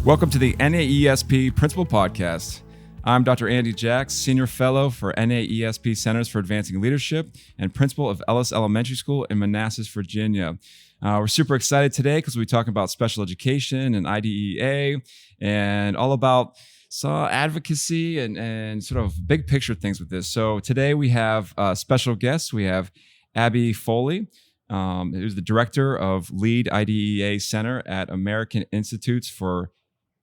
Welcome to the NAESP Principal Podcast. I'm Dr. Andy Jacks, Senior Fellow for NAESP Centers for Advancing Leadership and Principal of Ellis Elementary School in Manassas, Virginia. We're super excited today because we'll be talking about special education and IDEA and all about advocacy and sort of big picture things with this. So today we have special guests. We have Abby Foley, who's the director of Lead IDEA Center at American Institutes for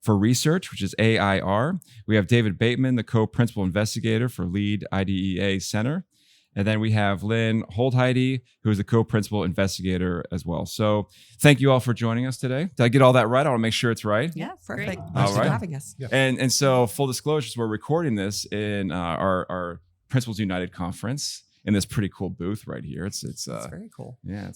Research, which is AIR. We have David Bateman, the co-principal investigator for Lead IDEA Center. And then we have Lynn Holdheide, who is the co-principal investigator as well. So thank you all for joining us today. Did I get all that right? I want to make sure it's right. Yeah, perfect. Thanks for having us. Yeah. And so full disclosures, we're recording this in our Principals United conference in this pretty cool booth right here. It's very cool. Yeah,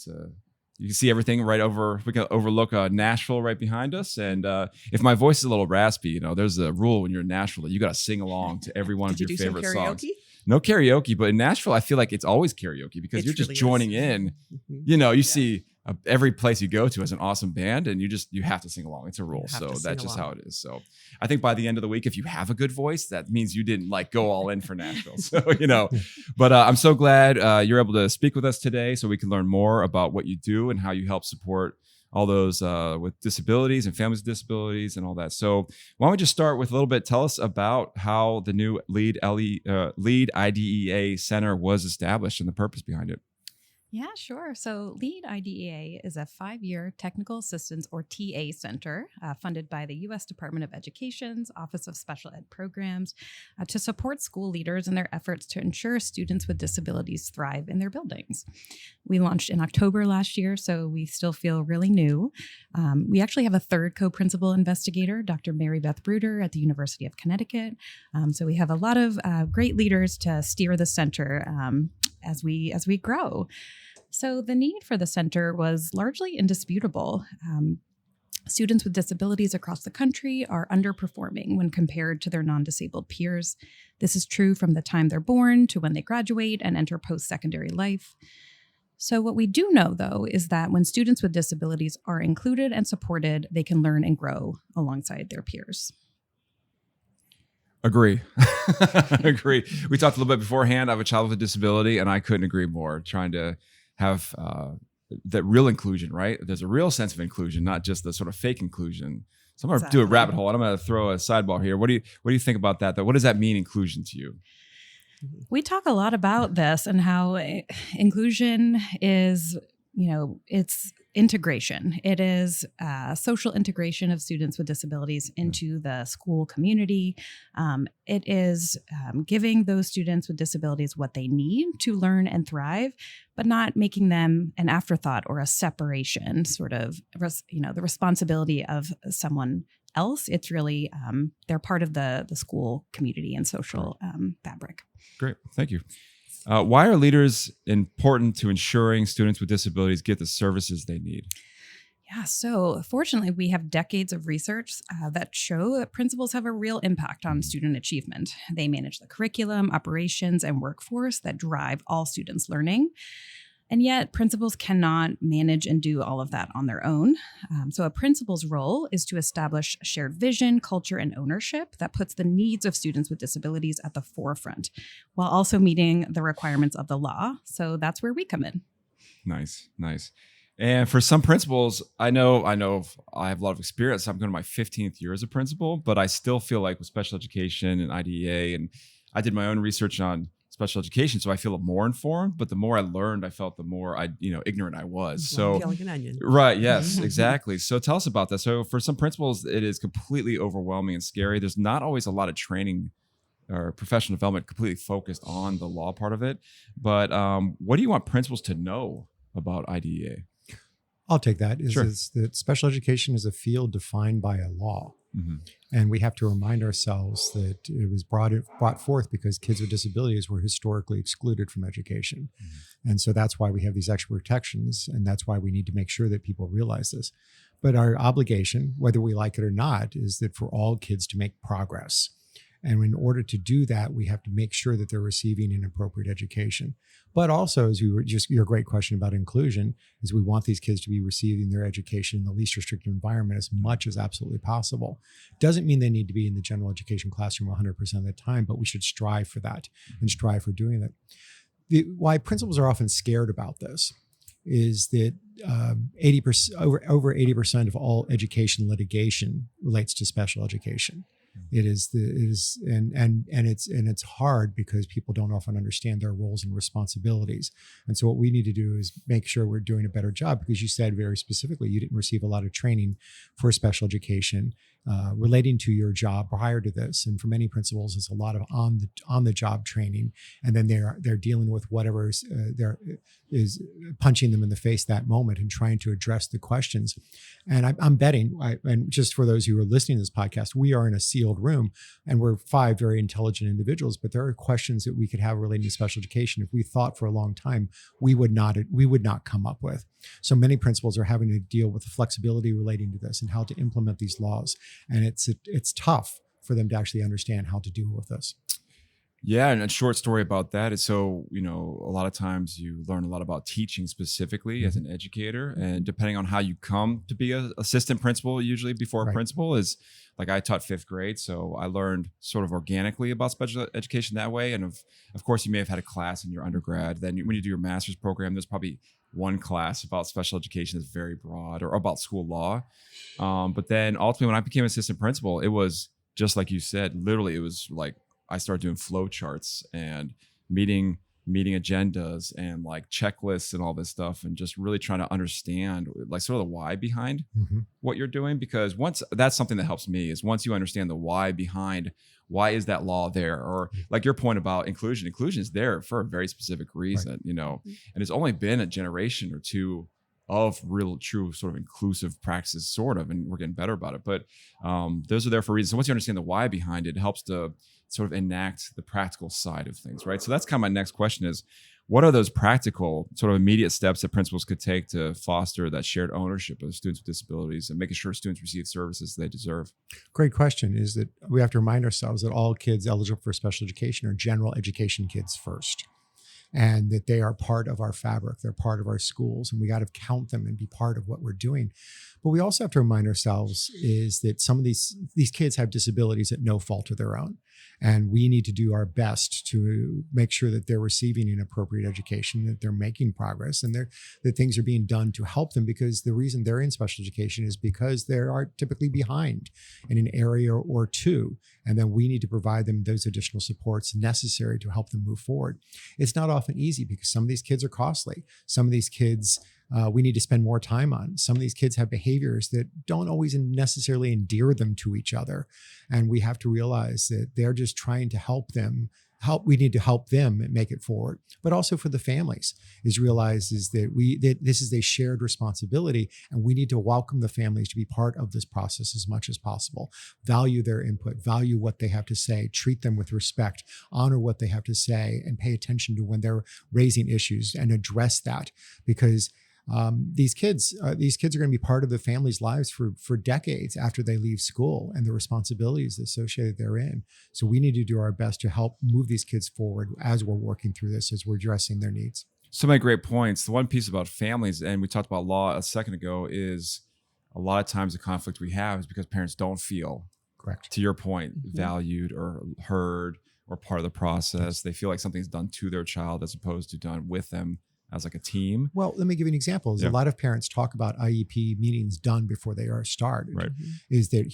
you can see everything right over. We can overlook Nashville right behind us. And if my voice is a little raspy, there's a rule when you're in Nashville that you got to sing along to every one of your favorite songs. No karaoke, but in Nashville, I feel like it's always karaoke because you're just really joining in. Mm-hmm. You see every place you go to has an awesome band, and you have to sing along. It's a rule, so that's just how it is. So I think by the end of the week, if you have a good voice, that means you didn't go all in for Nashville. So but I'm so glad you're able to speak with us today, so we can learn more about what you do and how you help support all those with disabilities and families with disabilities and all that. So why don't we just start with a little bit, tell us about how the new Lead IDEA Center was established and the purpose behind it. Yeah, sure. So Lead IDEA is a 5-year technical assistance or TA center funded by the U.S. Department of Education's Office of Special Ed Programs to support school leaders in their efforts to ensure students with disabilities thrive in their buildings. We launched in October last year, so we still feel really new. We actually have a third co-principal investigator, Dr. Mary Beth Bruder at the University of Connecticut. So we have a lot of great leaders to steer the center as we grow. So the need for the center was largely indisputable. Students with disabilities across the country are underperforming when compared to their non-disabled peers. This is true from the time they're born to when they graduate and enter post-secondary life. So what we do know, though, is that when students with disabilities are included and supported, they can learn and grow alongside their peers. Agree. Agree. We talked a little bit beforehand. I have a child with a disability, and I couldn't agree more. Trying to have that real inclusion, right? There's a real sense of inclusion, not just the sort of fake inclusion. So I'm going to do a rabbit hole, and I'm going to throw a sidebar here. What do you think about that? What does that mean, inclusion, to you? We talk a lot about this and how inclusion is, it's integration. It is social integration of students with disabilities into the school community. It is giving those students with disabilities what they need to learn and thrive, but not making them an afterthought or a separation, sort of, the responsibility of someone else. It's really, they're part of the school community and social fabric. Great. Thank you. Why are leaders important to ensuring students with disabilities get the services they need? Yeah, so fortunately, we have decades of research that show that principals have a real impact on student achievement. They manage the curriculum, operations, and workforce that drive all students' learning. And yet, principals cannot manage and do all of that on their own. So a principal's role is to establish shared vision, culture, and ownership that puts the needs of students with disabilities at the forefront, while also meeting the requirements of the law. So that's where we come in. Nice. And for some principals, I know I have a lot of experience. I'm going to my 15th year as a principal, but I still feel like with special education and IDEA, and I did my own research on special education, so I feel more informed. But the more I learned, I felt the more ignorant I was. So, feel like an onion. Right? Yes, exactly. So tell us about that. So for some principals, it is completely overwhelming and scary. There's not always a lot of training or professional development completely focused on the law part of it. But what do you want principals to know about IDEA? I'll take that. Sure. Is that special education is a field defined by a law. Mm-hmm. And we have to remind ourselves that it was brought forth because kids with disabilities were historically excluded from education. Mm-hmm. And so that's why we have these extra protections. And that's why we need to make sure that people realize this. But our obligation, whether we like it or not, is that for all kids to make progress. And in order to do that, we have to make sure that they're receiving an appropriate education. But also, as your great question about inclusion, is we want these kids to be receiving their education in the least restrictive environment as much as absolutely possible. Doesn't mean they need to be in the general education classroom 100% of the time, but we should strive for that and strive for doing that. Why principals are often scared about this is that 80% over 80% of all education litigation relates to special education. It's hard because people don't often understand their roles and responsibilities. And so what we need to do is make sure we're doing a better job, because you said very specifically you didn't receive a lot of training for special education relating to your job prior to this. And for many principals, it's a lot of on the job training, and then they're dealing with whatever is punching them in the face that moment and trying to address the questions. And I'm betting, and just for those who are listening to this podcast, we are in a sealed room and we're 5 very intelligent individuals, but there are questions that we could have relating to special education if we thought for a long time we would not come up with. So many principals are having to deal with the flexibility relating to this and how to implement these laws. And it's tough for them to actually understand how to deal with this. Yeah, and a short story about that is, so, a lot of times you learn a lot about teaching specifically as an educator, and depending on how you come to be an assistant principal, usually before a principal, is like I taught 5th grade, so I learned sort of organically about special education that way. And of course, you may have had a class in your undergrad. Then when you do your master's program, there's probably one class about special education that's very broad, or about school law. But then ultimately, when I became assistant principal, it was just like you said, literally, it was like I started doing flow charts and meeting agendas and like checklists and all this stuff, and just really trying to understand like sort of the why behind what you're doing. Because once that's something that helps me, is once you understand the why behind why is that law there, or like your point about inclusion is there for a very specific reason, and it's only been a generation or two of real true sort of inclusive practices, sort of, and we're getting better about it. But those are there for a reason. So once you understand the why behind it, it helps to sort of enact the practical side of things, right? So that's kind of my next question is, what are those practical sort of immediate steps that principals could take to foster that shared ownership of students with disabilities and making sure students receive services they deserve? Great question. Is that we have to remind ourselves that all kids eligible for special education are general education kids first, and that they are part of our fabric. They're part of our schools, and we got to count them and be part of what we're doing. But we also have to remind ourselves is that some of these kids have disabilities at no fault of their own. And we need to do our best to make sure that they're receiving an appropriate education, that they're making progress, and that things are being done to help them, because the reason they're in special education is because they are typically behind in an area or two. And then we need to provide them those additional supports necessary to help them move forward. It's not often easy because some of these kids are costly. Some of these kids we need to spend more time on. Some of these kids have behaviors that don't always necessarily endear them to each other. And we have to realize that they're just trying to help them. We need to help them and make it forward. But also for the families, is realize is that this is a shared responsibility, and we need to welcome the families to be part of this process as much as possible. Value their input, value what they have to say, treat them with respect, honor what they have to say, and pay attention to when they're raising issues and address that, because these kids are going to be part of the family's lives for decades after they leave school, and the responsibilities associated therein. So we need to do our best to help move these kids forward as we're working through this, as we're addressing their needs. So many great points. The one piece about families, and we talked about law a second ago, is a lot of times the conflict we have is because parents don't feel, correct, to your point, valued or heard or part of the process. They feel like something's done to their child as opposed to done with them as like a team. Well, let me give you an example. A lot of parents talk about IEP meetings done before they are started. Right. Is that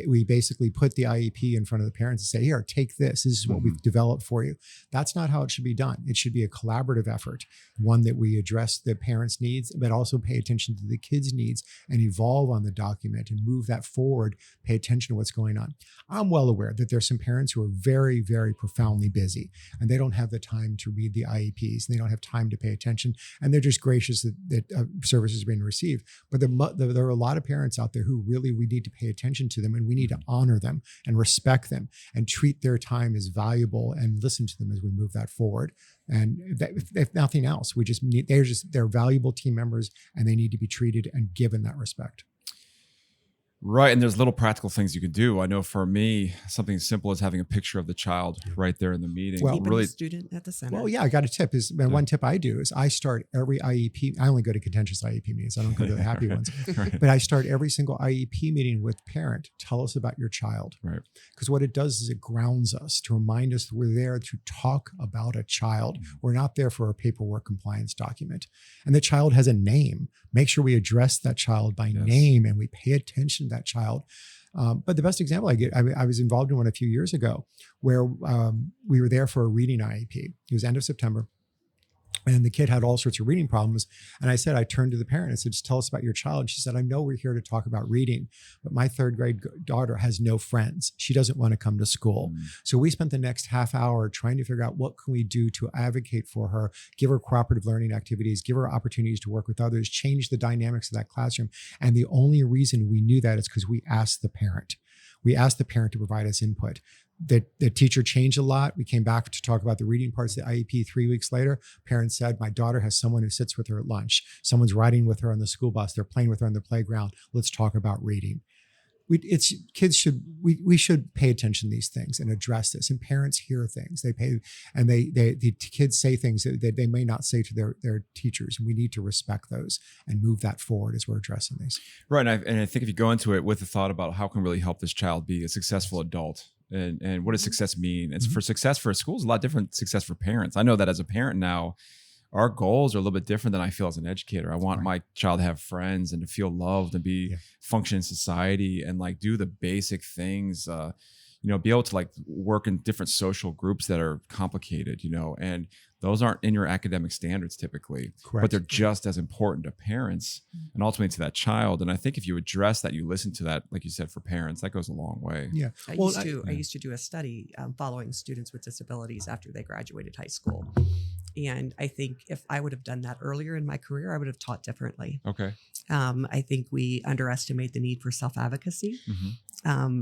we basically put the IEP in front of the parents and say, here, take this. This is what we've developed for you. That's not how it should be done. It should be a collaborative effort, one that we address the parents' needs, but also pay attention to the kids' needs and evolve on the document and move that forward, pay attention to what's going on. I'm well aware that there's some parents who are very, very profoundly busy, and they don't have the time to read the IEPs, and they don't have time to pay attention. And they're just gracious that services are being received. But there are a lot of parents out there who really, we need to pay attention to them, and we need to honor them and respect them and treat their time as valuable and listen to them as we move that forward. And if nothing else, we just need, they're valuable team members, and they need to be treated and given that respect. Right. And there's little practical things you can do. I know for me, something as simple as having a picture of the child right there in the meeting. Well, Keeping the student at the center. Well, yeah, I got a tip. One tip I do is I start every IEP. I only go to contentious IEP meetings. I don't go to the happy ones. Right. But I start every single IEP meeting with parent. Tell us about your child. Right. Because what it does is it grounds us to remind us that we're there to talk about a child. We're not there for a paperwork compliance document. And the child has a name. Make sure we address that child by name and we pay attention to that child. But the best example I was involved in one a few years ago where we were there for a reading IEP. It was end of September. And the kid had all sorts of reading problems. And I turned to the parent and said, just tell us about your child. And she said, I know we're here to talk about reading, but my 3rd grade daughter has no friends. She doesn't want to come to school. So we spent the next half hour trying to figure out what can we do to advocate for her, give her cooperative learning activities, give her opportunities to work with others, change the dynamics of that classroom. And the only reason we knew that is because we asked the parent. We asked the parent to provide us input. The teacher changed a lot. We came back to talk about the reading parts of the IEP 3 weeks later. Parents said, my daughter has someone who sits with her at lunch. Someone's riding with her on the school bus. They're playing with her on the playground. Let's talk about reading. We should pay attention to these things and address this. And parents hear things. The kids say things that they may not say to their teachers. And we need to respect those and move that forward as we're addressing these. Right. And I think if you go into it with the thought about how can really help this child be a successful adult, and what does success mean? It's for success for a school is a lot different success for parents. I know that as a parent now, our goals are a little bit different than I feel as an educator. I want my child to have friends and to feel loved and be function in society and like do the basic things, be able to like work in different social groups that are complicated, and those aren't in your academic standards typically, but they're just as important to parents and ultimately to that child. And I think if you address that, you listen to that, like you said, for parents, that goes a long way. Yeah. I used to do a study following students with disabilities after they graduated high school. And I think if I would have done that earlier in my career, I would have taught differently. Okay. I think we underestimate the need for self-advocacy,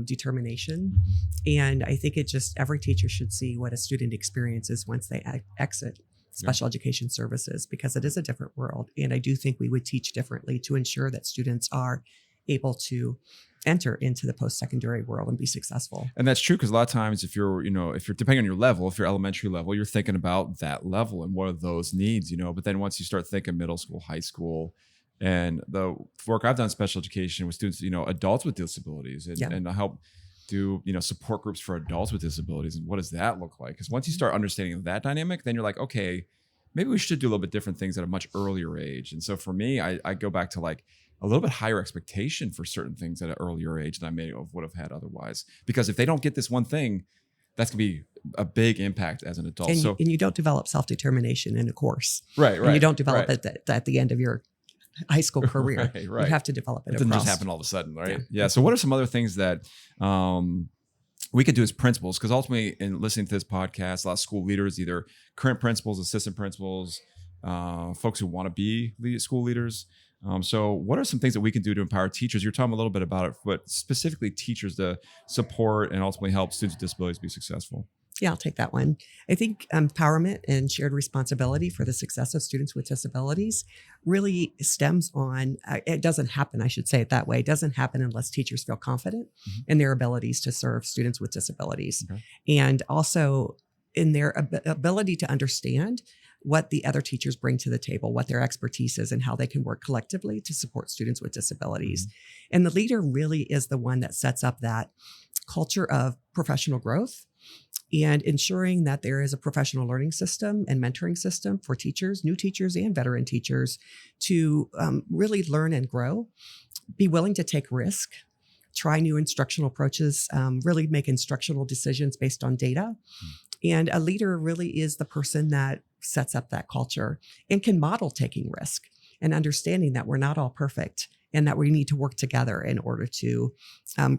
determination. And I think every teacher should see what a student experiences once they exit special education services, because it is a different world. And I do think we would teach differently to ensure that students are able to enter into the post-secondary world and be successful. And that's true, because a lot of times if you're depending on your level, if you're elementary level, you're thinking about that level and what are those needs, but then once you start thinking middle school, high school, and the work I've done in special education with students, adults with disabilities and I help do, support groups for adults with disabilities. And what does that look like? Because once you start understanding that dynamic, then you're like, okay, maybe we should do a little bit different things at a much earlier age. And so for me, I go back to like a little bit higher expectation for certain things at an earlier age than I would have had otherwise. Because if they don't get this one thing, that's going to be a big impact as an adult. And you don't develop self-determination in a course. Right. And you don't develop it at the end of your high school career. Right. You have to develop it. It doesn't just happen all of a sudden, right? Yeah. So what are some other things that we could do as principals? Because ultimately, in listening to this podcast, a lot of school leaders, either current principals, assistant principals, folks who want to be school leaders. So what are some things that we can do to empower teachers? You're talking a little bit about it, but specifically teachers to support and ultimately help students with disabilities be successful. Yeah, I'll take that one. I think empowerment and shared responsibility for the success of students with disabilities really stems on, it doesn't happen, I should say it that way. It doesn't happen unless teachers feel confident in their abilities to serve students with disabilities. Okay. And also in their ability to understand what the other teachers bring to the table, what their expertise is, and how they can work collectively to support students with disabilities. And the leader really is the one that sets up that culture of professional growth and ensuring that there is a professional learning system and mentoring system for teachers, new teachers and veteran teachers, to really learn and grow, be willing to take risk, try new instructional approaches, really make instructional decisions based on data. And a leader really is the person that sets up that culture and can model taking risk and understanding that we're not all perfect and that we need to work together in order to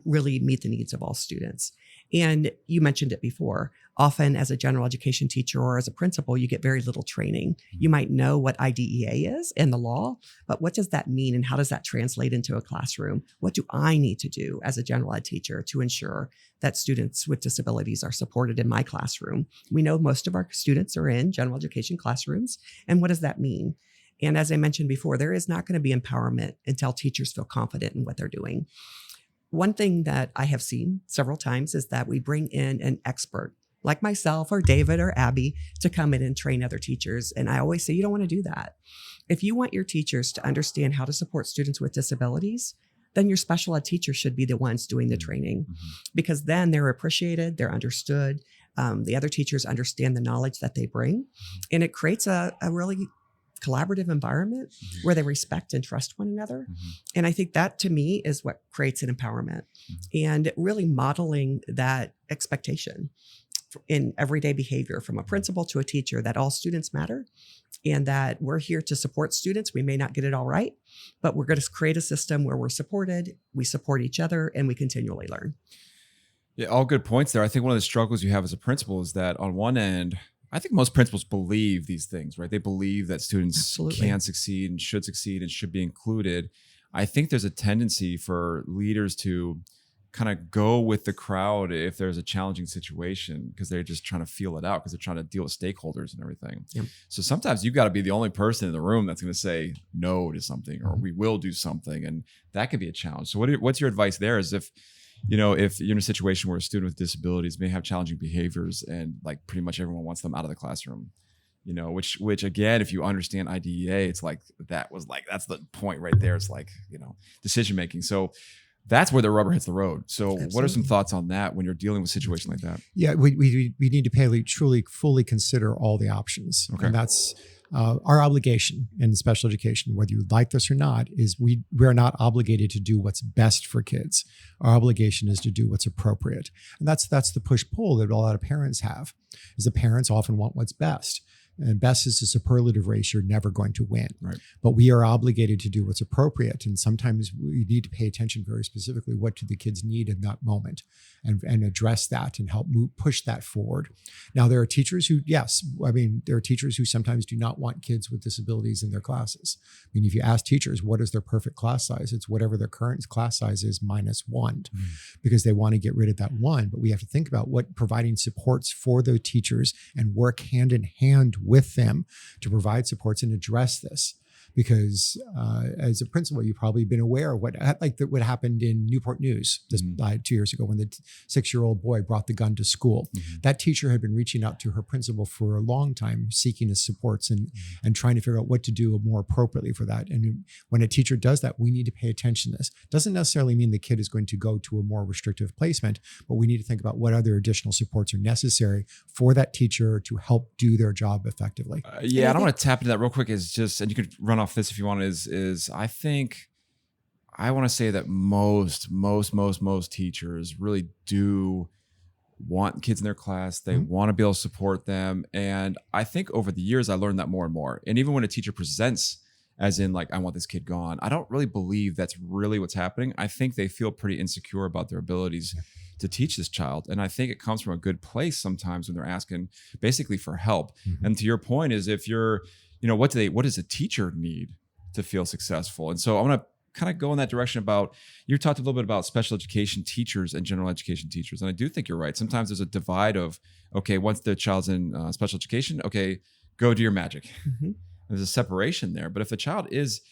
really meet the needs of all students. And you mentioned it before, often as a general education teacher or as a principal, you get very little training. You might know what IDEA is and the law, but what does that mean and how does that translate into a classroom? What do I need to do as a general ed teacher to ensure that students with disabilities are supported in my classroom? We know most of our students are in general education classrooms. And what does that mean? And as I mentioned before, there is not going to be empowerment until teachers feel confident in what they're doing. one thing that I have seen several times is that we bring in an expert like myself or David or Abby to come in and train other teachers. And I always say, you don't want to do that. If you want your teachers to understand how to support students with disabilities, then your special ed teachers should be the ones doing the training, because then they're appreciated, they're understood. The other teachers understand the knowledge that they bring, and it creates a really collaborative environment where they respect and trust one another. And I think that, to me, is what creates an empowerment, and really modeling that expectation in everyday behavior from a principal to a teacher, that all students matter and that we're here to support students. We may not get it all right, but we're going to create a system where we're supported, we support each other, and we continually learn. Yeah, all good points there. I think one of the struggles you have as a principal is that on one end, I think most principals believe these things, right? They believe that students can succeed and should be included. I think there's a tendency for leaders to kind of go with the crowd if there's a challenging situation, because they're just trying to feel it out, because they're trying to deal with stakeholders and everything. So sometimes you've got to be the only person in the room that's going to say no to something, or we will do something. And that could be a challenge. So what's your advice there? Is if you're in a situation where a student with disabilities may have challenging behaviors and like pretty much everyone wants them out of the classroom, which again, if you understand IDEA, it's like, that's the point right there. It's like, decision-making. So that's where the rubber hits the road. So Absolutely. What are some thoughts on that when you're dealing with a situation like that? Yeah, we need to truly fully consider all the options. Okay. And that's our obligation in special education, whether you like this or not, is we are not obligated to do what's best for kids. Our obligation is to do what's appropriate. And that's the push-pull that a lot of parents have, is the parents often want what's best. And best is a superlative race you're never going to win. Right. But we are obligated to do what's appropriate. And sometimes we need to pay attention very specifically, what do the kids need in that moment, and address that and help push that forward. Now, there are teachers who, there are teachers who sometimes do not want kids with disabilities in their classes. I mean, if you ask teachers, what is their perfect class size? It's whatever their current class size is -1, because they want to get rid of that one. But we have to think about what providing supports for those teachers and work hand in hand with them to provide supports and address this. Because as a principal, you've probably been aware of what happened in Newport News 2 years ago, when the 6-year-old boy brought the gun to school. That teacher had been reaching out to her principal for a long time, seeking his supports and trying to figure out what to do more appropriately for that. And when a teacher does that, we need to pay attention to this. Doesn't necessarily mean the kid is going to go to a more restrictive placement, but we need to think about what other additional supports are necessary for that teacher to help do their job effectively. I don't want to tap into that real quick. And you could run off this if you want, is I think I want to say that most teachers really do want kids in their class. They want to be able to support them. And I think over the years, I learned that more and more. And even when a teacher presents as in like, I want this kid gone, I don't really believe that's really what's happening. I think they feel pretty insecure about their abilities to teach this child. And I think it comes from a good place sometimes when they're asking basically for help. And to your point is, if you're, what does a teacher need to feel successful? And so I want to kind of go in that direction about, you talked a little bit about special education teachers and general education teachers. And I do think you're right. Sometimes there's a divide of, okay, once the child's in special education, okay, go do your magic. There's a separation there. But if a child is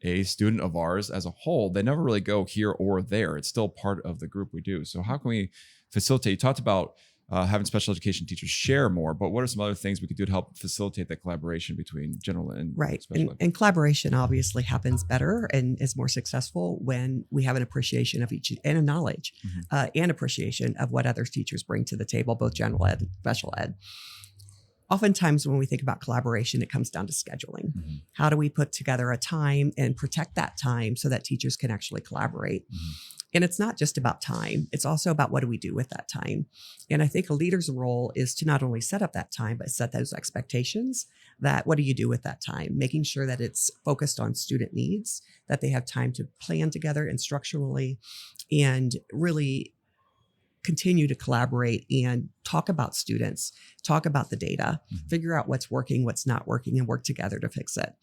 a student of ours as a whole, they never really go here or there. It's still part of the group we do. So how can we facilitate? You talked about having special education teachers share more, but what are some other things we could do to help facilitate that collaboration between general and special ed? And collaboration obviously happens better and is more successful when we have an appreciation of each, and a knowledge and appreciation of what other teachers bring to the table, both general ed and special ed. Oftentimes when we think about collaboration, it comes down to scheduling. How do we put together a time and protect that time so that teachers can actually collaborate? And it's not just about time. It's also about what do we do with that time? And I think a leader's role is to not only set up that time, but set those expectations that what do you do with that time? Making sure that it's focused on student needs, that they have time to plan together instructionally, and really continue to collaborate and talk about students, talk about the data, figure out what's working, what's not working, and work together to fix it.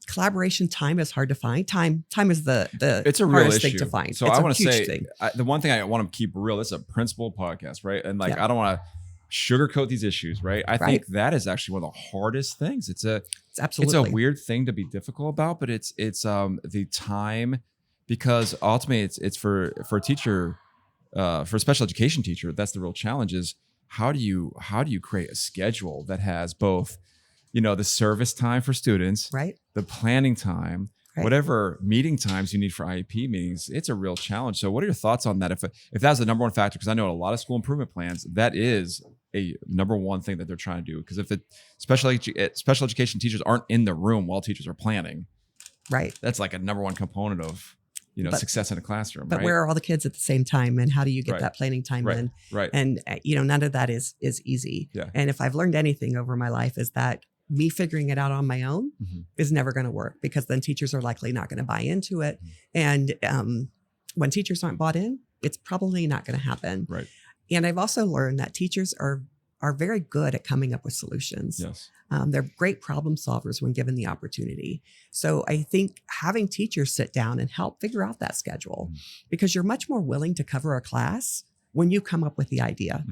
Collaboration time is hard to find. Time is the it's a real hardest issue thing to find. So it's I want to say the one thing I want to keep real. This is a principal podcast, right? And I don't want to sugarcoat these issues, right? I think that is actually one of the hardest things. It's a weird thing to be difficult about, but it's the time because ultimately it's for a teacher, for a special education teacher. That's the real challenge: is how do you create a schedule that has both, the service time for students, right, the planning time, right, whatever meeting times you need for IEP meetings. It's a real challenge. So what are your thoughts on that? If that's the number one factor, because I know a lot of school improvement plans, that is a number one thing that they're trying to do. Because if the special education teachers aren't in the room while teachers are planning, right, that's like a number one component of success in a classroom. But right? where are all the kids at the same time, and how do you get Right. that planning time Right. in? Right. And none of that is easy. Yeah. And if I've learned anything over my life, is that me figuring it out on my own is never going to work, because then teachers are likely not going to buy into it. And when teachers aren't bought in, it's probably not going to happen. Right. And I've also learned that teachers are very good at coming up with solutions. Yes. They're great problem solvers when given the opportunity. So I think having teachers sit down and help figure out that schedule, because you're much more willing to cover a class when you come up with the idea,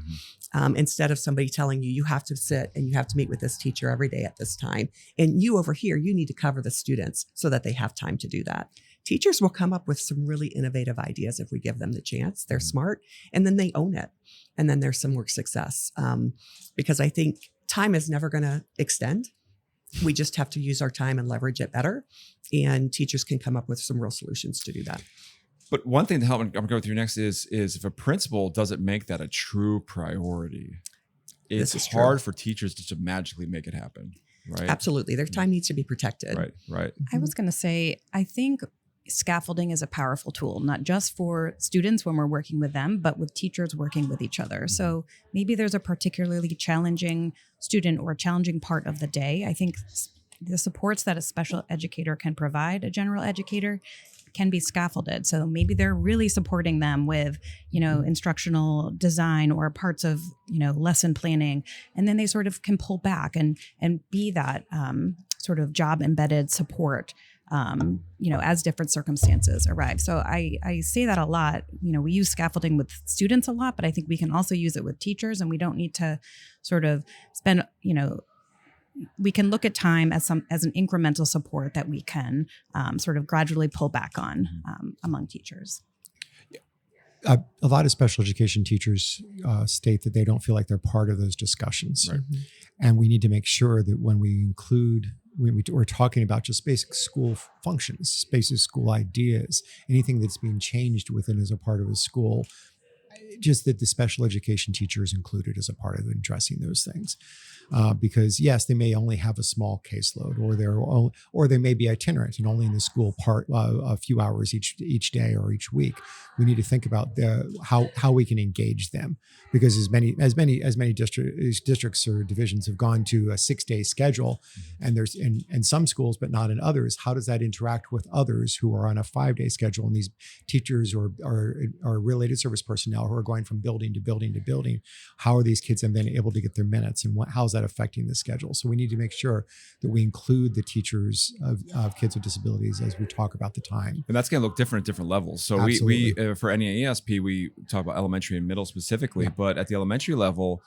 instead of somebody telling you, you have to sit and you have to meet with this teacher every day at this time. And you over here, you need to cover the students so that they have time to do that. Teachers will come up with some really innovative ideas if we give them the chance. They're smart, and then they own it. And then there's some more success. Because I think time is never going to extend. We just have to use our time and leverage it better. And teachers can come up with some real solutions to do that. But one thing to help, I'm going to go through next, is if a principal doesn't make that a true priority, it's hard for teachers to magically make it happen. Right. Absolutely. Their time needs to be protected. Right. Right. I was going to say, I think scaffolding is a powerful tool, not just for students when we're working with them, but with teachers working with each other. So maybe there's a particularly challenging student or challenging part of the day. I think the supports that a special educator can provide a general educator can be scaffolded. So maybe they're really supporting them with, instructional design or parts of, lesson planning. And then they sort of can pull back and be that sort of job embedded support, as different circumstances arrive. So I say that a lot. We use scaffolding with students a lot, but I think we can also use it with teachers, and we don't need to sort of spend, we can look at time as an incremental support that we can sort of gradually pull back on among teachers. A lot of special education teachers state that they don't feel like they're part of those discussions. Right. And we need to make sure that when we include, we're talking about just basic school functions, basic school ideas, anything that's being changed within as a part of a school, just that the special education teacher is included as a part of addressing those things. Because yes, they may only have a small caseload, or they may be itinerant and only in the school part a few hours each day or each week. We need to think about how we can engage them, because as many districts or divisions have gone to a 6-day schedule, and there's in some schools but not in others. How does that interact with others who are on a 5-day schedule? And these teachers or related service personnel who are going from building to building to building, how are these kids then able to get their minutes, and how's that affecting the schedule? So we need to make sure that we include the teachers of kids with disabilities as we talk about the time. And that's going to look different at different levels. So we for NAESP, we talk about elementary and middle specifically, but at the elementary level,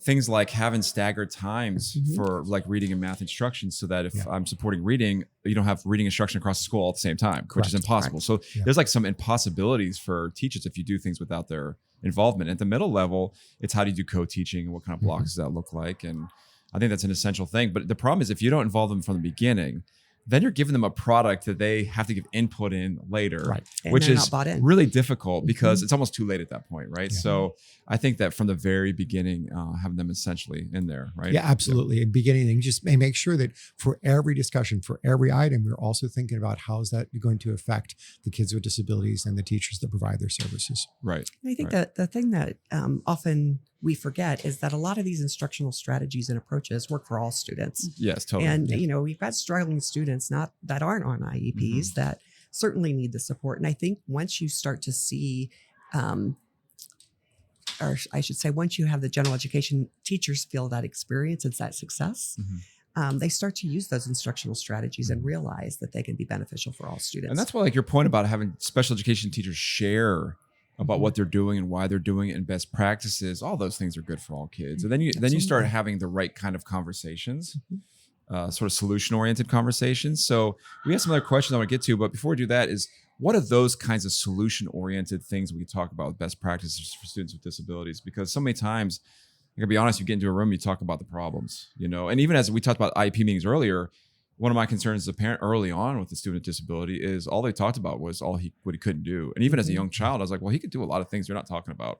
things like having staggered times for like reading and math instructions, so that if I'm supporting reading, you don't have reading instruction across the school all at the same time, which is impossible. So there's like some impossibilities for teachers if you do things without their involvement. At the middle level, it's how do you do co-teaching and what kind of blocks does that look like? And I think that's an essential thing. But the problem is if you don't involve them from the beginning, then you're giving them a product that they have to give input in later, which is really difficult because it's almost too late at that point, right? Yeah. So I think that from the very beginning, having them essentially in there, right? Yeah, absolutely. At beginning, and just make sure that for every discussion, for every item, we're also thinking about how is that going to affect the kids with disabilities and the teachers that provide their services. Right. I think that the thing that often we forget is that a lot of these instructional strategies and approaches work for all students. Yes, totally. And, we've got struggling students that aren't on IEPs that certainly need the support. And I think once you start to see, or I should say, once you have the general education teachers feel that experience and that success, they start to use those instructional strategies and realize that they can be beneficial for all students. And that's why, like your point about having special education teachers share about what they're doing and why they're doing it and best practices, all those things are good for all kids. And then you start having the right kind of conversations. sort of solution-oriented conversations. So we have some other questions I want to get to, but before we do that is, what are those kinds of solution-oriented things we can talk about with best practices for students with disabilities? Because so many times, I gotta be honest, you get into a room, you talk about the problems, and even as we talked about IEP meetings earlier, one of my concerns as a parent early on with the student with disability is all they talked about was what he couldn't do. And even as a young child, I was like, well, he could do a lot of things you're not talking about.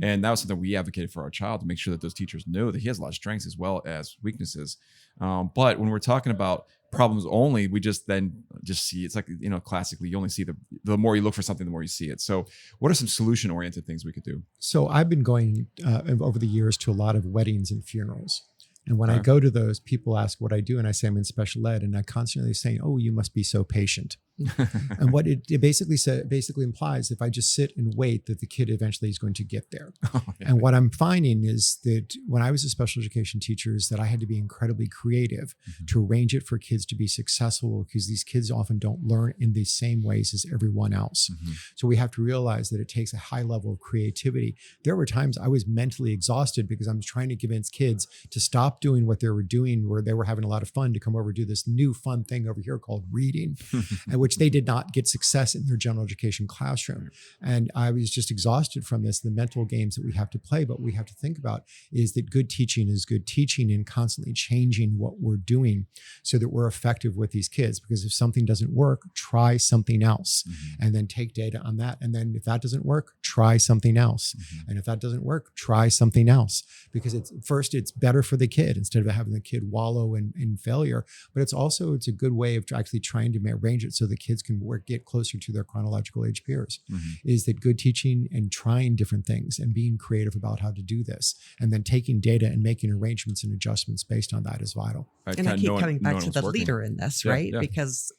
And that was something we advocated for our child, to make sure that those teachers know that he has a lot of strengths as well as weaknesses. But when we're talking about problems only, we just see, it's like, classically, you only see the more you look for something, the more you see it. So what are some solution oriented things we could do? So I've been going over the years to a lot of weddings and funerals. And when I go to those, people ask what I do, and I say I'm in special ed, and I constantly saying, "Oh, you must be so patient." And what it basically implies, if I just sit and wait, that the kid eventually is going to get there. And what I'm finding is that when I was a special education teacher, is that I had to be incredibly creative to arrange it for kids to be successful, because these kids often don't learn in the same ways as everyone else. So we have to realize that it takes a high level of creativity. There were times I was mentally exhausted because I was trying to convince kids to stop doing what they were doing, where they were having a lot of fun, to come over and do this new fun thing over here called reading, and which they did not get success in their general education classroom. And I was just exhausted from this, the mental games that we have to play. But we have to think about is that good teaching is good teaching, and constantly changing what we're doing so that we're effective with these kids. Because if something doesn't work, try something else, and then take data on that. And then if that doesn't work, try something else. And if that doesn't work, try something else. Because it's better for the kid instead of having the kid wallow in failure. But it's a good way of actually trying to arrange it so the kids can get closer to their chronological age peers. Is that good teaching and trying different things and being creative about how to do this, and then taking data and making arrangements and adjustments based on that is vital. And I keep coming back to the leader in this, right? Because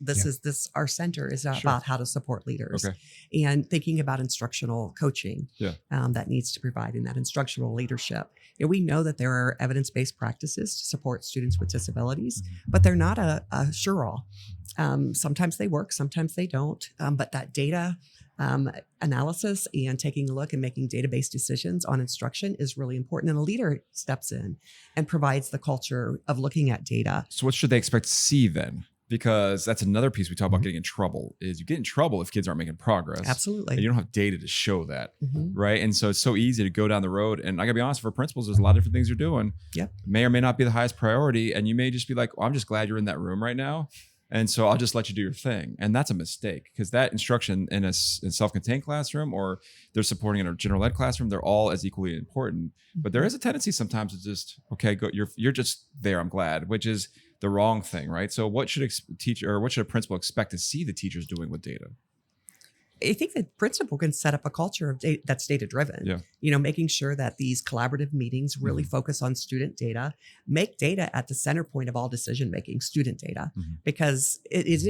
our center is about how to support leaders, and thinking about instructional coaching that needs to provide in that instructional leadership. We know that there are evidence-based practices to support students with disabilities, but they're not a sure-all. Sometimes they work, sometimes they don't. But that data analysis and taking a look and making database decisions on instruction is really important. And a leader steps in and provides the culture of looking at data. So what should they expect to see then? Because that's another piece we talk about getting in trouble, is you get in trouble if kids aren't making progress. Absolutely. And you don't have data to show that, right? And so it's so easy to go down the road. And I gotta be honest, for principals, there's a lot of different things you're doing. May or may not be the highest priority. And you may just be like, I'm just glad you're in that room right now. And so I'll just let you do your thing. And that's a mistake, because that instruction in a self-contained classroom, or they're supporting in a general ed classroom, they're all as equally important. But there is a tendency sometimes to just, okay, go, you're just there, I'm glad, which is the wrong thing, right? So what should a principal expect to see the teachers doing with data? I think the principal can set up a culture of that's data driven, making sure that these collaborative meetings really focus on student data, make data at the center point of all decision making, student data, because it is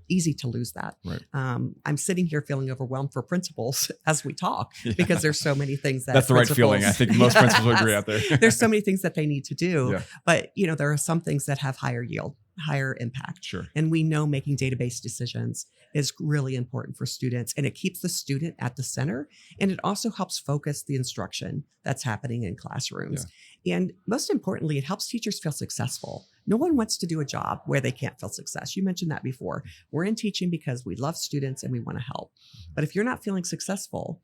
easy to lose that. Right. I'm sitting here feeling overwhelmed for principals as we talk, because there's so many things that's the right feeling. I think most principals would agree out there. There's so many things that they need to do, but there are some things that have higher yield, higher impact. Sure. And we know making database decisions is really important for students, and it keeps the student at the center, and it also helps focus the instruction that's happening in classrooms. And most importantly, it helps teachers feel successful. No one wants to do a job where they can't feel success. You mentioned that before. We're in teaching because we love students and we want to help. But if you're not feeling successful,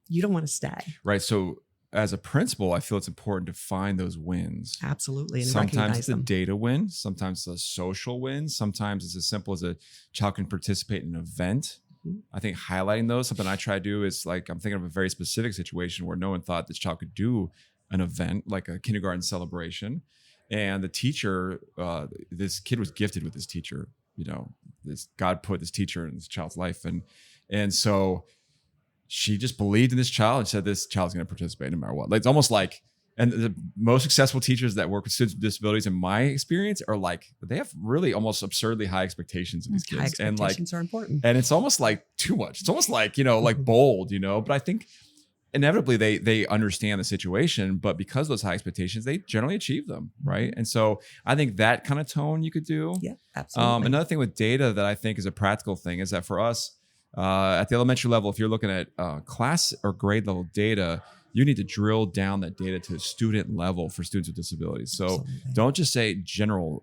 you don't want to stay. Right. So as a principal, I feel it's important to find those wins. Absolutely. And sometimes it's a data win, sometimes it's a social win, sometimes it's as simple as a child can participate in an event. I think highlighting those, something I try to do is, like, I'm thinking of a very specific situation where no one thought this child could do an event, like a kindergarten celebration. And the teacher, this kid was gifted with this teacher, God put this teacher in this child's life. And so she just believed in this child and said, this child's going to participate no matter what. Like, it's almost like, and the most successful teachers that work with students with disabilities, in my experience, are like, they have really almost absurdly high expectations of these kids. High expectations are important. And it's almost like too much. It's almost like, like bold, but I think inevitably they understand the situation, but because of those high expectations, they generally achieve them. Right. And so I think that kind of tone you could do. Yeah, absolutely. Another thing with data that I think is a practical thing is that for us, at the elementary level, if you're looking at class or grade level data, you need to drill down that data to student level for students with disabilities. So Absolutely. don't just say general,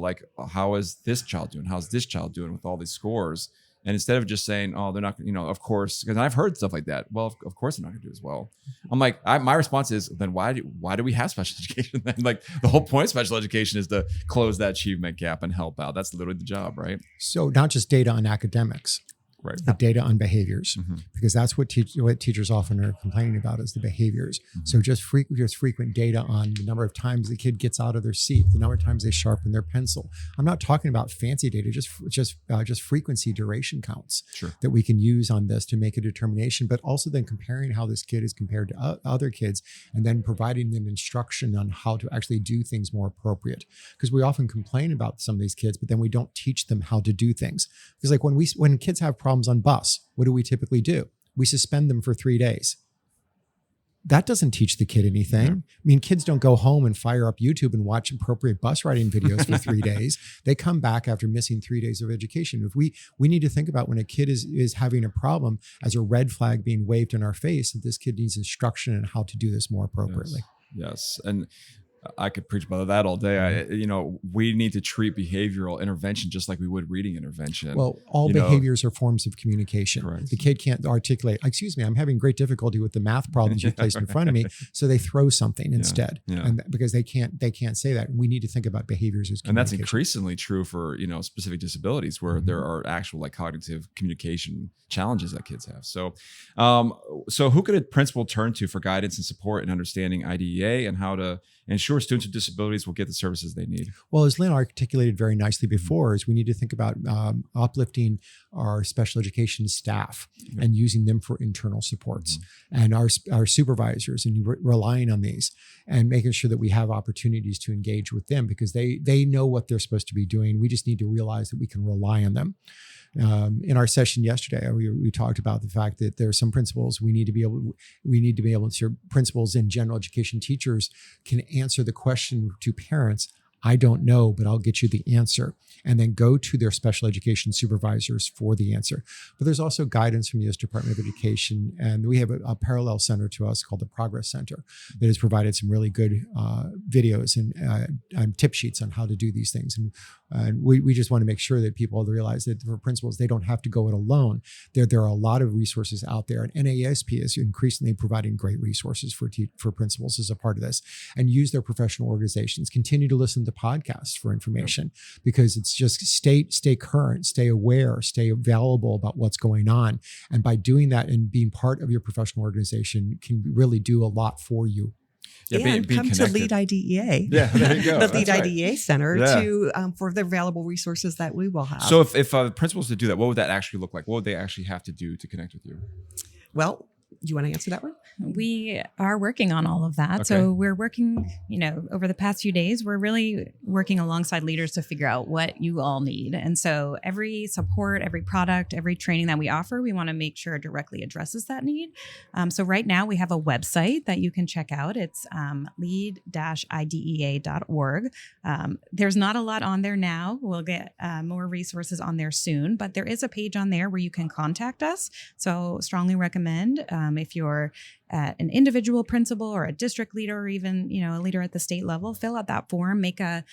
like how is this child doing? How's this child doing with all these scores? And instead of just saying, oh, they're not, of course, because I've heard stuff like that. Well, of course they're not going to do as well. I'm like, my response is, then why do we have special education? Then, like, the whole point of special education is to close that achievement gap and help out. That's literally the job, right? So not just data on academics, Right. but data on behaviors, because that's what teachers often are complaining about is the behaviors. So just frequent data on the number of times the kid gets out of their seat, the number of times they sharpen their pencil. I'm not talking about fancy data, just frequency duration counts that we can use on this to make a determination, but also then comparing how this kid is compared to other kids, and then providing them instruction on how to actually do things more appropriate. Because we often complain about some of these kids, but then we don't teach them how to do things. Because like when kids have problems on bus, what do we typically do? We suspend them for 3 days. That doesn't teach the kid anything. Yeah. I mean, kids don't go home and fire up YouTube and watch appropriate bus riding videos for 3 days. They come back after missing 3 days of education. If we need to think about when a kid is having a problem as a red flag being waved in our face, that this kid needs instruction on how to do this more appropriately. Yes. And I could preach about that all day. We need to treat behavioral intervention just like we would reading intervention. Well, all behaviors are forms of communication. Correct. The kid can't articulate, excuse me, I'm having great difficulty with the math problems you placed in front of me. So they throw something instead. Yeah. And because they can't say that. We need to think about behaviors as communication. And that's increasingly true for, specific disabilities where there are actual like cognitive communication challenges that kids have. So, so who could a principal turn to for guidance and support in understanding IDEA and how to ensure students with disabilities will get the services they need? Well, as Lynn articulated very nicely before, is we need to think about uplifting our special education staff and using them for internal supports and our supervisors and relying on these and making sure that we have opportunities to engage with them because they know what they're supposed to be doing. We just need to realize that we can rely on them. In our session yesterday, we talked about the fact that there are some principals we need to be able to principals and general education teachers can answer the question to parents, I don't know, but I'll get you the answer, and then go to their special education supervisors for the answer. But there's also guidance from the U.S. Department of Education, and we have a parallel center to us called the Progress Center that has provided some really good videos and tip sheets on how to do these things. And we just want to make sure that people realize that for principals, they don't have to go it alone. There are a lot of resources out there, and NAESP is increasingly providing great resources for principals as a part of this, and use their professional organizations. Continue to listen to podcasts for information because it's just stay current, stay aware, stay available about what's going on. And by doing that and being part of your professional organization can really do a lot for you. Yeah, and come to Lead IDEA. Yeah, there you go. The Lead IDEA Center to for the available resources that we will have. So if principals to do that, what would that actually look like? What would they actually have to do to connect with you? Well, do you want to answer that one? We are working on all of that. Okay. So we're working, over the past few days, we're really working alongside leaders to figure out what you all need. And so every support, every product, every training that we offer, we want to make sure it directly addresses that need. So right now we have a website that you can check out. It's lead-idea.org. There's not a lot on there now. We'll get more resources on there soon, but there is a page on there where you can contact us. So strongly recommend if you're an individual principal or a district leader or even a leader at the state level, fill out that form, make a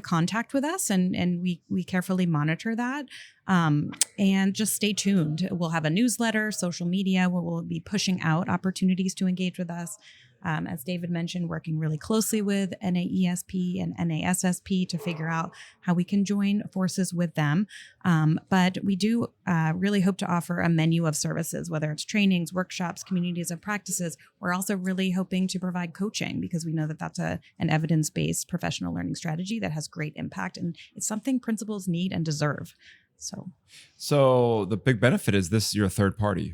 contact with us, and we carefully monitor that, and just stay tuned. We'll have a newsletter, social media where we'll be pushing out opportunities to engage with us. As David mentioned, working really closely with NAESP and NASSP to figure out how we can join forces with them. But we do really hope to offer a menu of services, whether it's trainings, workshops, communities of practices. We're also really hoping to provide coaching because we know that that's an evidence-based professional learning strategy that has great impact, and it's something principals need and deserve. So the big benefit is this: you're a third party,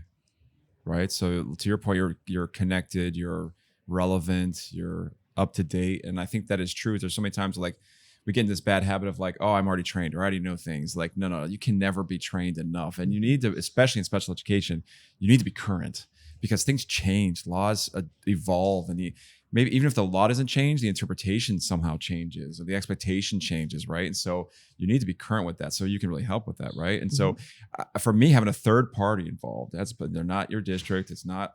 right? So to your point, you're connected, you're relevant, you're up to date. And I think that is true. There's so many times like we get in this bad habit of like, oh, I'm already trained or I already know things. Like, no, you can never be trained enough. And you need to, especially in special education, you need to be current because things change, laws evolve, and maybe even if the law doesn't change, the interpretation somehow changes or the expectation changes, right? And so you need to be current with that so you can really help with that, right? And so for me, having a third party involved, but they're not your district, it's not,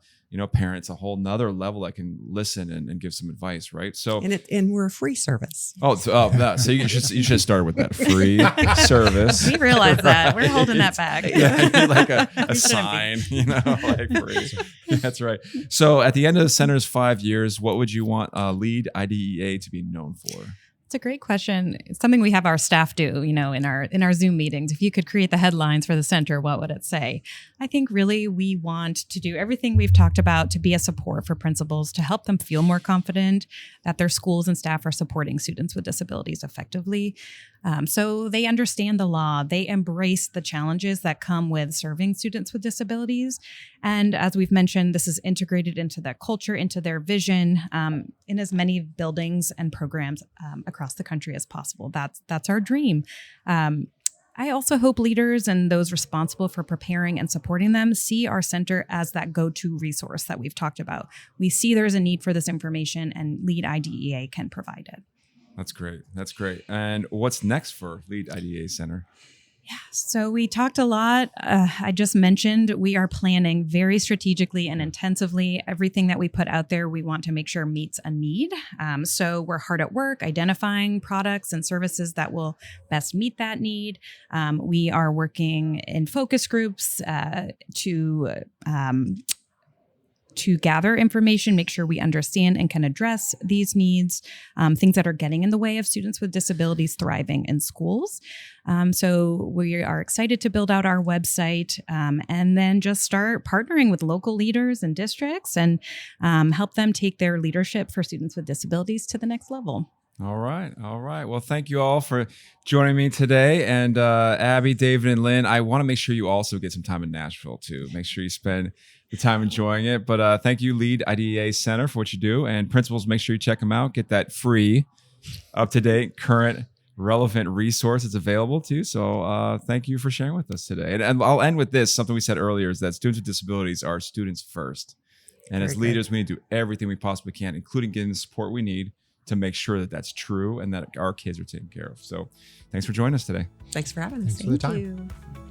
parents, a whole nother level that can listen and give some advice, right? So and we're a free service. so you should have started with that free service. We realize that we're holding that back. Yeah, like a sign, like free. That's right. So at the end of the center's 5 years, what would you want LEAD IDEA to be known for? It's a great question. It's something we have our staff do, in our Zoom meetings. If you could create the headlines for the center, what would it say? I think really we want to do everything we've talked about to be a support for principals, to help them feel more confident that their schools and staff are supporting students with disabilities effectively. So they understand the law, they embrace the challenges that come with serving students with disabilities. And as we've mentioned, this is integrated into their culture, into their vision, in as many buildings and programs across the country as possible. That's our dream. I also hope leaders and those responsible for preparing and supporting them see our center as that go-to resource that we've talked about. We see there's a need for this information, and LEAD IDEA can provide it. That's great. That's great. And what's next for LEAD IDEA Center? Yeah, so we talked a lot. I just mentioned we are planning very strategically and intensively. Everything that we put out there, we want to make sure meets a need. So we're hard at work identifying products and services that will best meet that need. We are working in focus groups to gather information, make sure we understand and can address these needs, things that are getting in the way of students with disabilities thriving in schools. So we are excited to build out our website and then just start partnering with local leaders and districts and help them take their leadership for students with disabilities to the next level. All right. All right. Well, thank you all for joining me today. And Abby, David, and Lynn, I want to make sure you also get some time in Nashville too. Make sure you spend the time enjoying it. But thank you, LEAD IDEA Center, for what you do. And principals, make sure you check them out. Get that free, up-to-date, current, relevant resource that's available to you. So thank you for sharing with us today. And I'll end with this. Something we said earlier is that students with disabilities are students first. And as leaders, we need to do everything we possibly can, including getting the support we need to make sure that that's true and that our kids are taken care of. So thanks for joining us today. Thanks for having us. Thanks for the time. Thank you.